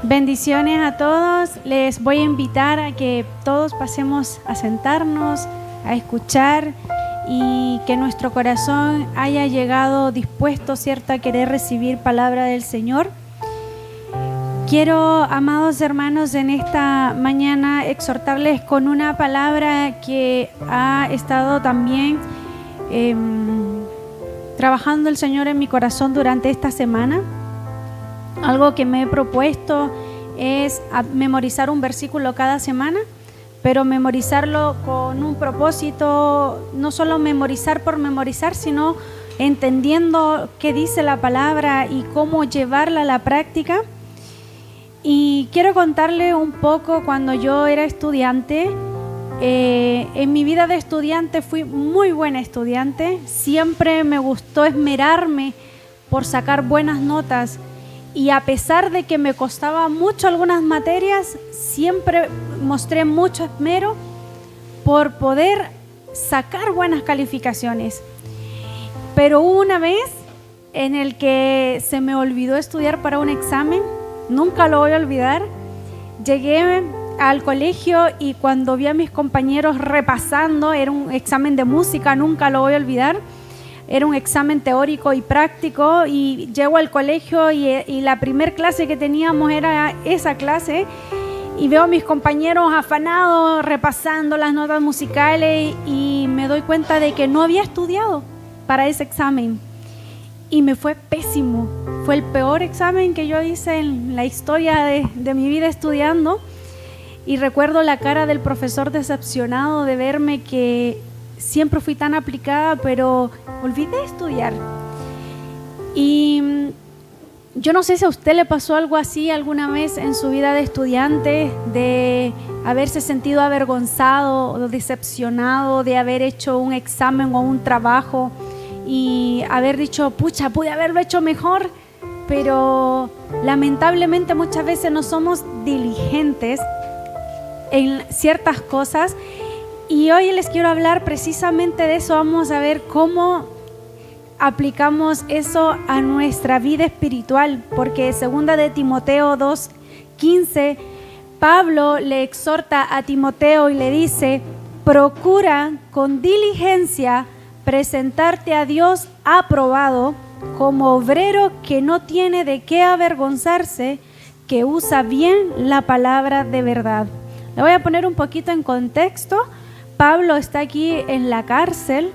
Bendiciones a todos. Les voy a invitar a que todos pasemos a sentarnos, a escuchar y que nuestro corazón haya llegado dispuesto, ¿cierto?, a querer recibir palabra del Señor. Quiero, amados hermanos, en esta mañana exhortarles con una palabra que ha estado también trabajando el Señor en mi corazón durante esta semana. Algo que me he propuesto es memorizar un versículo cada semana, pero memorizarlo con un propósito, no solo memorizar por memorizar, sino entendiendo qué dice la palabra y cómo llevarla a la práctica. Y quiero contarle un poco cuando yo era estudiante. En mi vida de estudiante fui muy buena estudiante, siempre me gustó esmerarme por sacar buenas notas. Y a pesar de que me costaba mucho algunas materias, siempre mostré mucho esmero por poder sacar buenas calificaciones. Pero hubo una vez en el que se me olvidó estudiar para un examen, nunca lo voy a olvidar. Llegué al colegio y cuando vi a mis compañeros repasando, era un examen de música, nunca lo voy a olvidar. Era un examen teórico y práctico y llego al colegio y la primer clase que teníamos era esa clase y veo a mis compañeros afanados repasando las notas musicales y me doy cuenta de que no había estudiado para ese examen y me fue pésimo. Fue el peor examen que yo hice en la historia de mi vida estudiando y recuerdo la cara del profesor decepcionado de verme que siempre fui tan aplicada, pero olvidé estudiar. Y yo no sé si a usted le pasó algo así alguna vez en su vida de estudiante, de haberse sentido avergonzado o decepcionado de haber hecho un examen o un trabajo y haber dicho, pucha, pude haberlo hecho mejor, pero lamentablemente muchas veces no somos diligentes en ciertas cosas. Y hoy les quiero hablar precisamente de eso. Vamos a ver cómo aplicamos eso a nuestra vida espiritual, porque 2 de Timoteo 2:15, Pablo le exhorta a Timoteo y le dice: procura con diligencia presentarte a Dios aprobado, como obrero que no tiene de qué avergonzarse, que usa bien la palabra de verdad. Le voy a poner un poquito en contexto. Pablo está aquí en la cárcel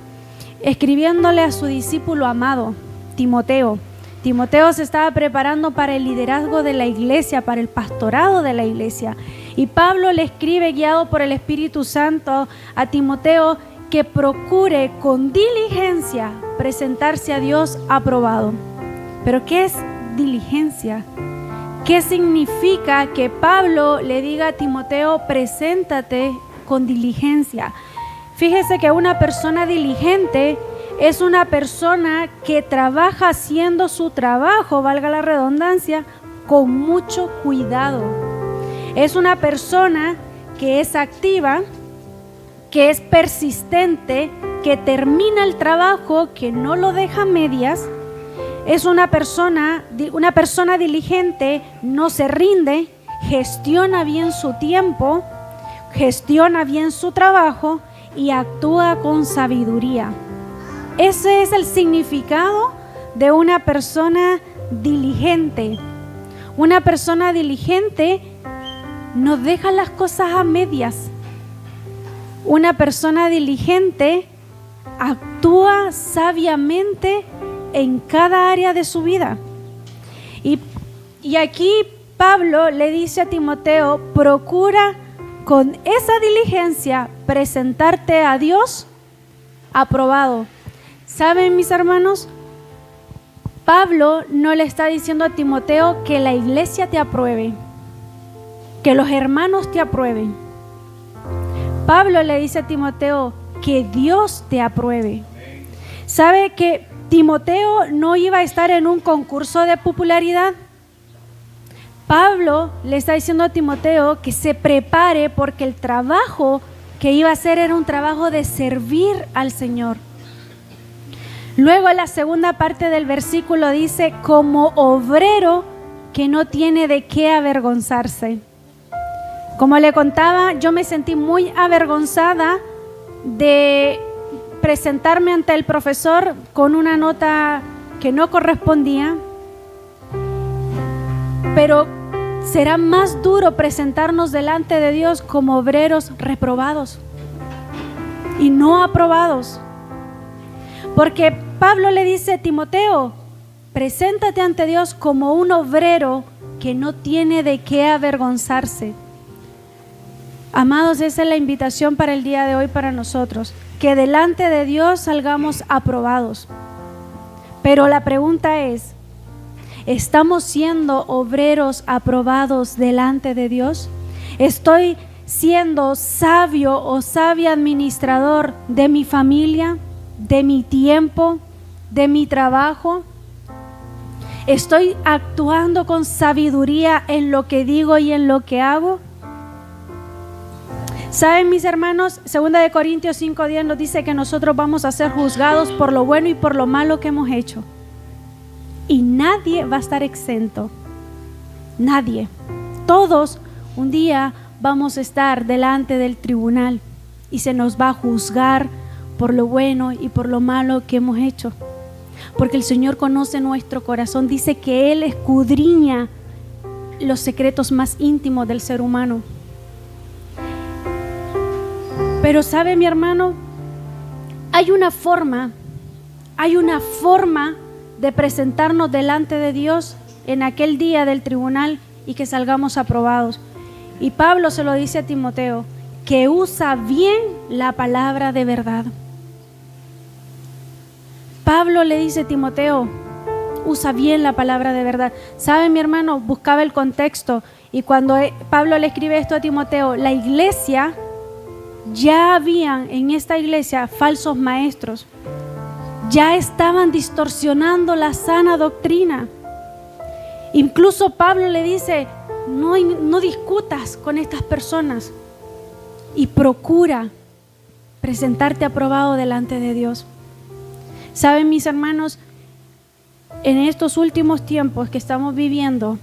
escribiéndole a su discípulo amado, Timoteo. Timoteo se estaba preparando para el liderazgo de la iglesia, para el pastorado de la iglesia. Y Pablo le escribe, guiado por el Espíritu Santo, a Timoteo que procure con diligencia presentarse a Dios aprobado. ¿Pero qué es diligencia? ¿Qué significa que Pablo le diga a Timoteo, preséntate con diligencia? Fíjese que una persona diligente es una persona que trabaja haciendo su trabajo, valga la redundancia, con mucho cuidado. Es una persona que es activa, que es persistente, que termina el trabajo, que no lo deja a medias. Es una persona diligente, no se rinde, gestiona bien su tiempo, gestiona bien su trabajo y actúa con sabiduría. Ese es el significado de una persona diligente. Una persona diligente no deja las cosas a medias. Una persona diligente actúa sabiamente en cada área de su vida. Y aquí Pablo le dice a Timoteo, procura con esa diligencia presentarte a Dios aprobado. ¿Saben, mis hermanos? Pablo no le está diciendo a Timoteo que la iglesia te apruebe, que los hermanos te aprueben. Pablo le dice a Timoteo que Dios te apruebe. ¿Sabe que Timoteo no iba a estar en un concurso de popularidad? Pablo le está diciendo a Timoteo que se prepare porque el trabajo que iba a hacer era un trabajo de servir al Señor. Luego la segunda parte del versículo dice, como obrero que no tiene de qué avergonzarse. Como le contaba, yo me sentí muy avergonzada de presentarme ante el profesor con una nota que no correspondía, pero será más duro presentarnos delante de Dios como obreros reprobados y no aprobados. Porque Pablo le dice a Timoteo, preséntate ante Dios como un obrero que no tiene de qué avergonzarse. Amados, esa es la invitación para el día de hoy para nosotros, que delante de Dios salgamos aprobados. Pero la pregunta es, ¿estamos siendo obreros aprobados delante de Dios? ¿Estoy siendo sabio o sabia administrador de mi familia, de mi tiempo, de mi trabajo? ¿Estoy actuando con sabiduría en lo que digo y en lo que hago? ¿Saben, mis hermanos? 2 Corintios 5:10 nos dice que nosotros vamos a ser juzgados por lo bueno y por lo malo que hemos hecho. Y nadie va a estar exento. Nadie. Todos un día vamos a estar delante del tribunal y se nos va a juzgar por lo bueno y por lo malo que hemos hecho. Porque el Señor conoce nuestro corazón. Dice que Él escudriña los secretos más íntimos del ser humano. Pero ¿sabe, mi hermano? Hay una forma de presentarnos delante de Dios en aquel día del tribunal y que salgamos aprobados. Y Pablo se lo dice a Timoteo, que usa bien la palabra de verdad. Pablo le dice a Timoteo, usa bien la palabra de verdad. ¿Sabe, mi hermano? Buscaba el contexto y cuando Pablo le escribe esto a Timoteo, la iglesia, ya habían en esta iglesia falsos maestros. Ya estaban distorsionando la sana doctrina. Incluso Pablo le dice, no discutas con estas personas y procura presentarte aprobado delante de Dios. Saben, mis hermanos, en estos últimos tiempos que estamos viviendo,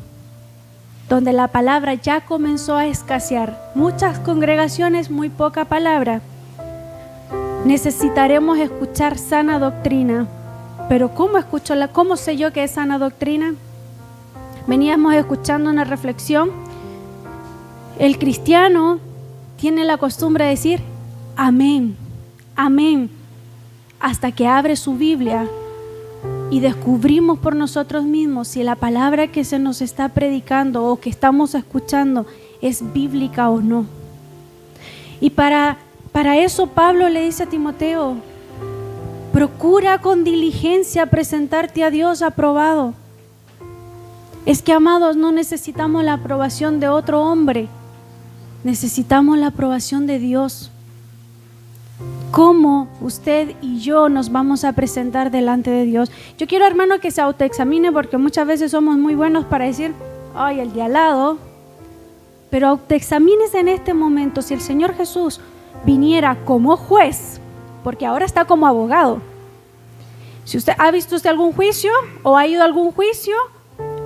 donde la palabra ya comenzó a escasear, muchas congregaciones, muy poca palabra, necesitaremos escuchar sana doctrina. Pero ¿cómo sé yo que es sana doctrina? Veníamos escuchando una reflexión. El cristiano tiene la costumbre de decir amén, amén, hasta que abre su Biblia y descubrimos por nosotros mismos si la palabra que se nos está predicando o que estamos escuchando es bíblica o no. Y para eso Pablo le dice a Timoteo, procura con diligencia presentarte a Dios aprobado. Es que, amados, no necesitamos la aprobación de otro hombre, necesitamos la aprobación de Dios. ¿Cómo usted y yo nos vamos a presentar delante de Dios? Yo quiero, hermano, que se autoexamine, porque muchas veces somos muy buenos para decir, ay, el de al lado. Pero autoexamínese en este momento. Si el Señor Jesús viniera como juez, porque ahora está como abogado. Si usted ha visto algún juicio o ha ido a algún juicio,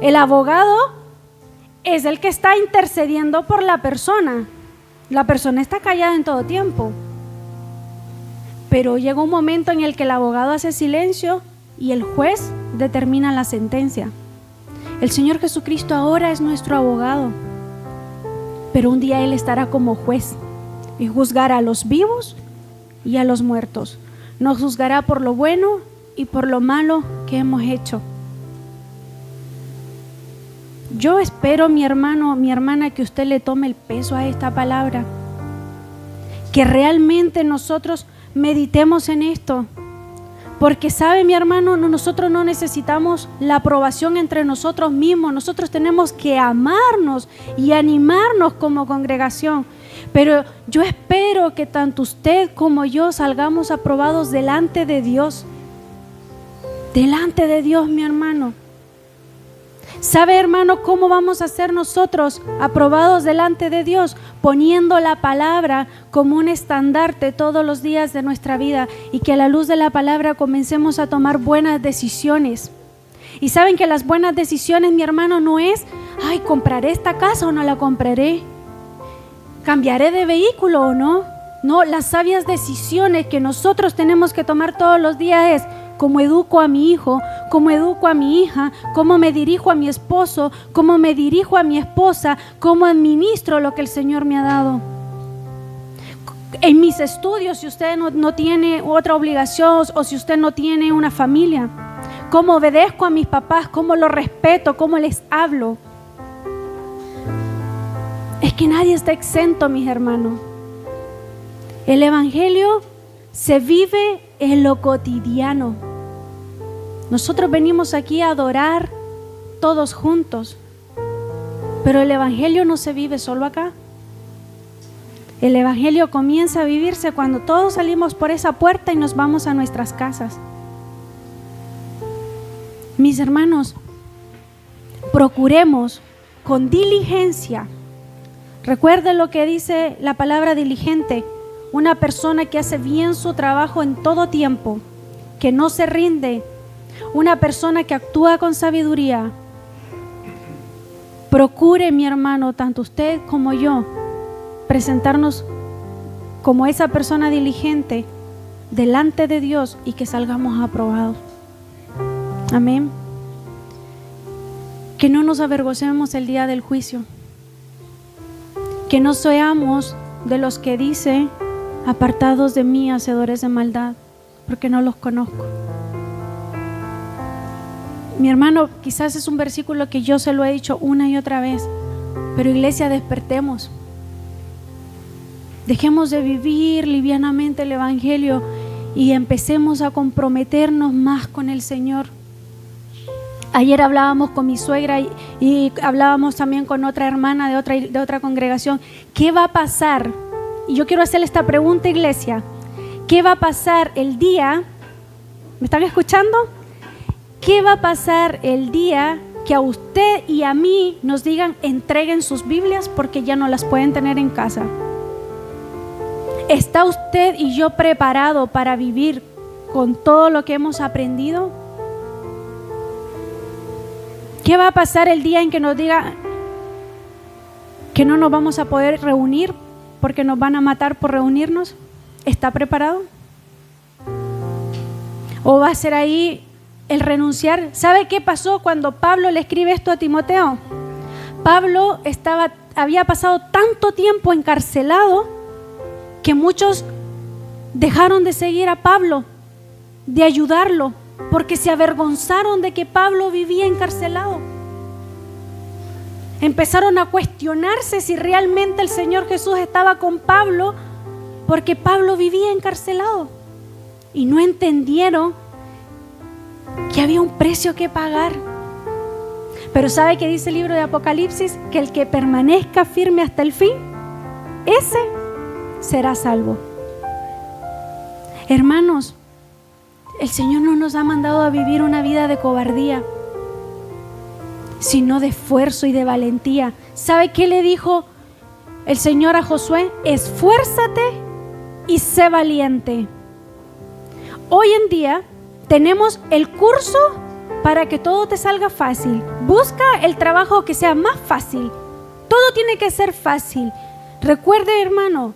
el abogado es el que está intercediendo por la persona. La persona está callada en todo tiempo. Pero llega un momento en el que el abogado hace silencio y el juez determina la sentencia. El Señor Jesucristo ahora es nuestro abogado, pero un día Él estará como juez y juzgará a los vivos y a los muertos. Nos juzgará por lo bueno y por lo malo que hemos hecho. Yo espero, mi hermano, mi hermana, que usted le tome el peso a esta palabra, que realmente nosotros meditemos en esto, porque sabe, mi hermano, nosotros no necesitamos la aprobación entre nosotros mismos. Nosotros tenemos que amarnos y animarnos como congregación, pero yo espero que tanto usted como yo salgamos aprobados delante de Dios, mi hermano. ¿Sabe, hermano, cómo vamos a ser nosotros aprobados delante de Dios? Poniendo la palabra como un estandarte todos los días de nuestra vida, y que a la luz de la palabra comencemos a tomar buenas decisiones Y saben que las buenas decisiones, mi hermano, no es, ay, ¿compraré esta casa o no la compraré? ¿Cambiaré de vehículo o no? No, las sabias decisiones que nosotros tenemos que tomar todos los días es cómo educo a mi hijo, cómo educo a mi hija, cómo me dirijo a mi esposo, cómo me dirijo a mi esposa, cómo administro lo que el Señor me ha dado. En mis estudios, si usted no tiene otra obligación o si usted no tiene una familia, cómo obedezco a mis papás, cómo los respeto, cómo les hablo. Es que nadie está exento, mis hermanos. El Evangelio se vive en lo cotidiano. Nosotros venimos aquí a adorar todos juntos, pero el Evangelio no se vive solo acá. El Evangelio comienza a vivirse cuando todos salimos por esa puerta y nos vamos a nuestras casas. Mis hermanos, procuremos con diligencia. Recuerden lo que dice la palabra diligente: una persona que hace bien su trabajo en todo tiempo, que no se rinde, una persona que actúa con sabiduría. Procure, mi hermano, tanto usted como yo, presentarnos como esa persona diligente delante de Dios y que salgamos aprobados. Amén. Que no nos avergoncemos el día del juicio. Que no seamos de los que dice: apartados de mí, hacedores de maldad, porque no los conozco. Mi hermano, quizás es un versículo que yo se lo he dicho una y otra vez, pero iglesia, despertemos. Dejemos de vivir livianamente el Evangelio y empecemos a comprometernos más con el Señor. Ayer hablábamos con mi suegra y hablábamos también con otra hermana de otra congregación. ¿Qué va a pasar? Y yo quiero hacerle esta pregunta, iglesia. ¿Qué va a pasar el día? ¿Me están escuchando? ¿Qué va a pasar el día que a usted y a mí nos digan: entreguen sus Biblias porque ya no las pueden tener en casa? ¿Está usted y yo preparado para vivir con todo lo que hemos aprendido? ¿Qué va a pasar el día en que nos diga que no nos vamos a poder reunir porque nos van a matar por reunirnos? ¿Está preparado? ¿O va a ser ahí el renunciar? ¿Sabe qué pasó cuando Pablo le escribe esto a Timoteo? Pablo había pasado tanto tiempo encarcelado que muchos dejaron de seguir a Pablo, de ayudarlo, porque se avergonzaron de que Pablo vivía encarcelado. Empezaron a cuestionarse si realmente el Señor Jesús estaba con Pablo, porque Pablo vivía encarcelado. Y no entendieron que había un precio que pagar. Pero ¿sabe qué dice el libro de Apocalipsis? Que el que permanezca firme hasta el fin, ese será salvo. Hermanos, el Señor no nos ha mandado a vivir una vida de cobardía, sino de esfuerzo y de valentía. ¿Sabe qué le dijo el Señor a Josué? Esfuérzate y sé valiente. Hoy en día tenemos el curso para que todo te salga fácil. Busca el trabajo que sea más fácil. Todo tiene que ser fácil. Recuerde, hermano,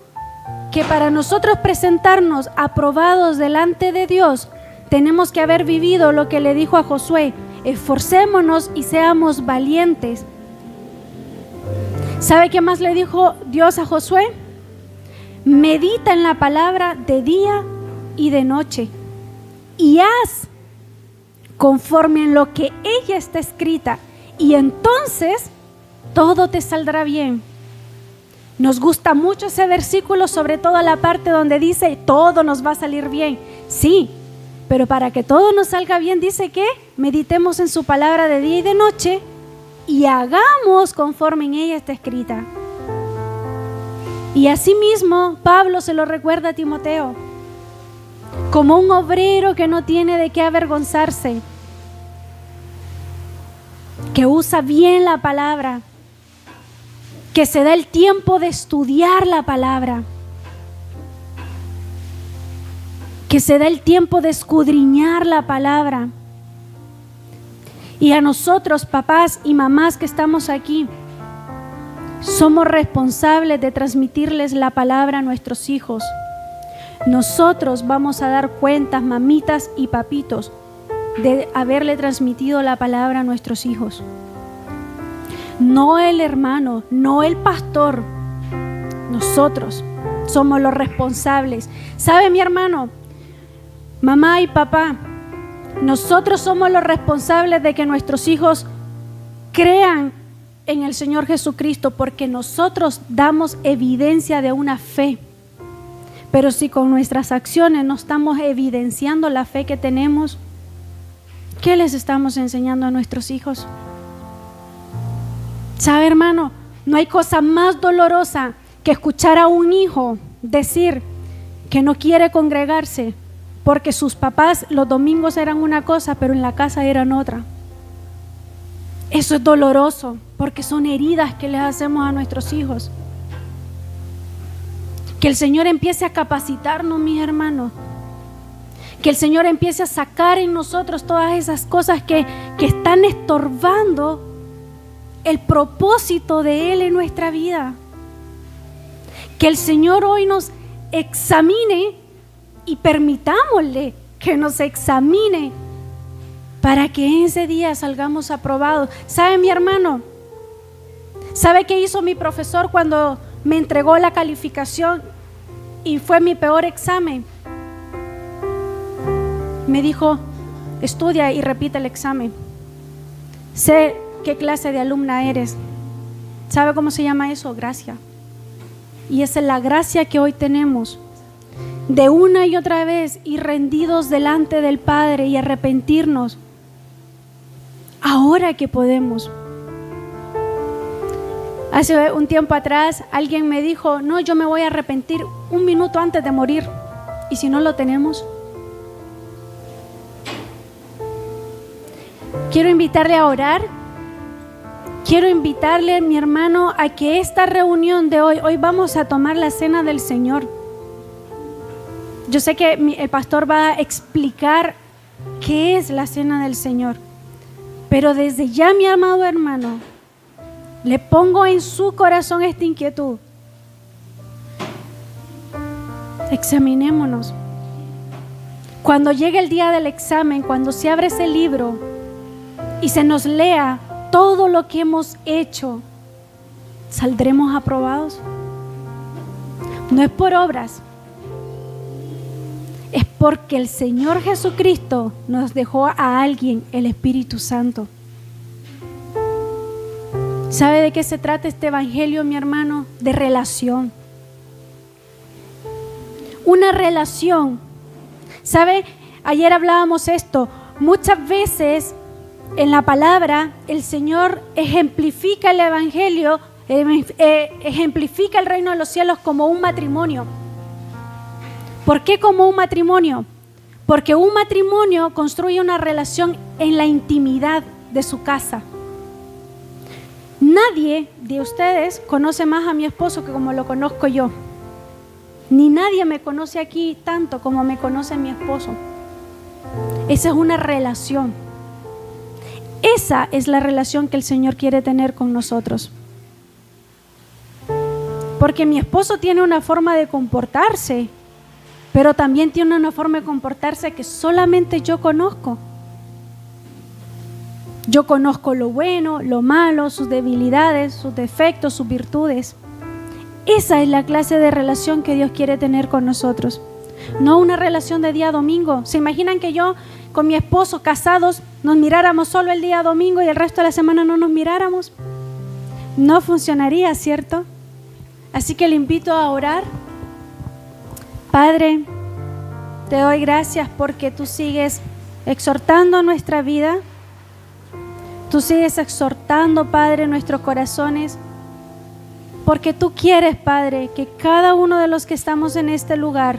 que para nosotros presentarnos aprobados delante de Dios, tenemos que haber vivido lo que le dijo a Josué: esforcémonos y seamos valientes. ¿Sabe qué más le dijo Dios a Josué? Medita en la palabra de día y de noche y haz conforme en lo que ella está escrita, y entonces todo te saldrá bien. Nos gusta mucho ese versículo, sobre todo la parte donde dice todo nos va a salir bien. Sí, pero para que todo nos salga bien, dice que meditemos en su palabra de día y de noche y hagamos conforme en ella está escrita. Y asimismo Pablo se lo recuerda a Timoteo como un obrero que no tiene de qué avergonzarse, que usa bien la palabra, que se da el tiempo de estudiar la palabra, que se da el tiempo de escudriñar la palabra. Y a nosotros, papás y mamás que estamos aquí, somos responsables de transmitirles la palabra a nuestros hijos. Nosotros vamos a dar cuentas, mamitas y papitos, de haberle transmitido la palabra a nuestros hijos. No el hermano, no el pastor. Nosotros somos los responsables. ¿Sabe, mi hermano? Mamá y papá, nosotros somos los responsables de que nuestros hijos crean en el Señor Jesucristo, porque nosotros damos evidencia de una fe. Pero si con nuestras acciones no estamos evidenciando la fe que tenemos, ¿qué les estamos enseñando a nuestros hijos? ¿Sabe, hermano? No hay cosa más dolorosa que escuchar a un hijo decir que no quiere congregarse porque sus papás los domingos eran una cosa, pero en la casa eran otra. Eso es doloroso, porque son heridas que les hacemos a nuestros hijos. Que el Señor empiece a capacitarnos, mis hermanos. Que el Señor empiece a sacar en nosotros todas esas cosas que están estorbando el propósito de Él en nuestra vida. Que el Señor hoy nos examine y permitámosle que nos examine para que ese día salgamos aprobados. ¿Sabe, mi hermano? ¿Sabe qué hizo mi profesor cuando me entregó la calificación y fue mi peor examen? Me dijo: estudia y repite el examen. Sé qué clase de alumna eres. ¿Sabe cómo se llama eso? Gracia. Y esa es la gracia que hoy tenemos, de una y otra vez ir rendidos delante del Padre y arrepentirnos ahora que podemos. Hace un tiempo atrás alguien me dijo: no, yo me voy a arrepentir un minuto antes de morir. ¿Y si no lo tenemos? Quiero invitarle a orar. Quiero invitarle, mi hermano, a que esta reunión de hoy vamos a tomar la cena del Señor. Yo sé que el pastor va a explicar qué es la cena del Señor, pero desde ya, mi amado hermano, le pongo en su corazón esta inquietud. Examinémonos. Cuando llegue el día del examen, cuando se abre ese libro y se nos lea todo lo que hemos hecho, ¿saldremos aprobados? No es por obras, es porque el Señor Jesucristo nos dejó a alguien, el Espíritu Santo. ¿Sabe de qué se trata este evangelio, mi hermano? De relación. Una relación. ¿Sabe? Ayer hablábamos esto. Muchas veces en la palabra el Señor ejemplifica el evangelio, ejemplifica el reino de los cielos como un matrimonio. ¿Por qué como un matrimonio? Porque un matrimonio construye una relación en la intimidad de su casa. Nadie de ustedes conoce más a mi esposo que como lo conozco yo. Ni nadie me conoce aquí tanto como me conoce mi esposo. Esa es una relación. Esa es la relación que el Señor quiere tener con nosotros. Porque mi esposo tiene una forma de comportarse, pero también tiene una forma de comportarse que solamente yo conozco. Yo conozco lo bueno, lo malo, sus debilidades, sus defectos, sus virtudes. Esa es la clase de relación que Dios quiere tener con nosotros. No una relación de día a domingo. ¿Se imaginan que yo con mi esposo casados nos miráramos solo el día domingo y el resto de la semana no nos miráramos? No funcionaría, ¿cierto? Así que le invito a orar. Padre, te doy gracias porque tú sigues exhortando nuestra vida. Tú sigues exhortando, Padre, nuestros corazones. Porque tú quieres, Padre, que cada uno de los que estamos en este lugar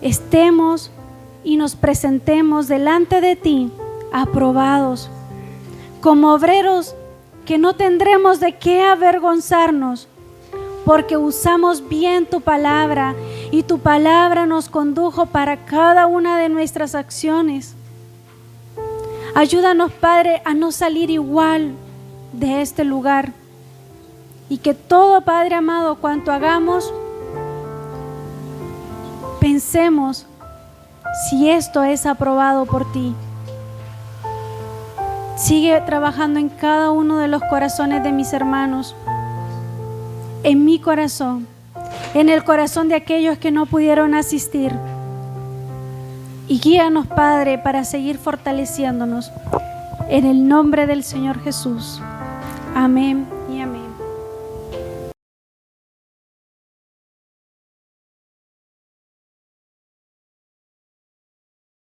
estemos y nos presentemos delante de ti aprobados, como obreros que no tendremos de qué avergonzarnos, porque usamos bien tu palabra y tu palabra nos condujo para cada una de nuestras acciones. Ayúdanos, Padre, a no salir igual de este lugar. Y que todo, Padre amado, cuanto hagamos, pensemos si esto es aprobado por ti. Sigue trabajando en cada uno de los corazones de mis hermanos, en mi corazón, en el corazón de aquellos que no pudieron asistir. Y guíanos, Padre, para seguir fortaleciéndonos. En el nombre del Señor Jesús. Amén y amén.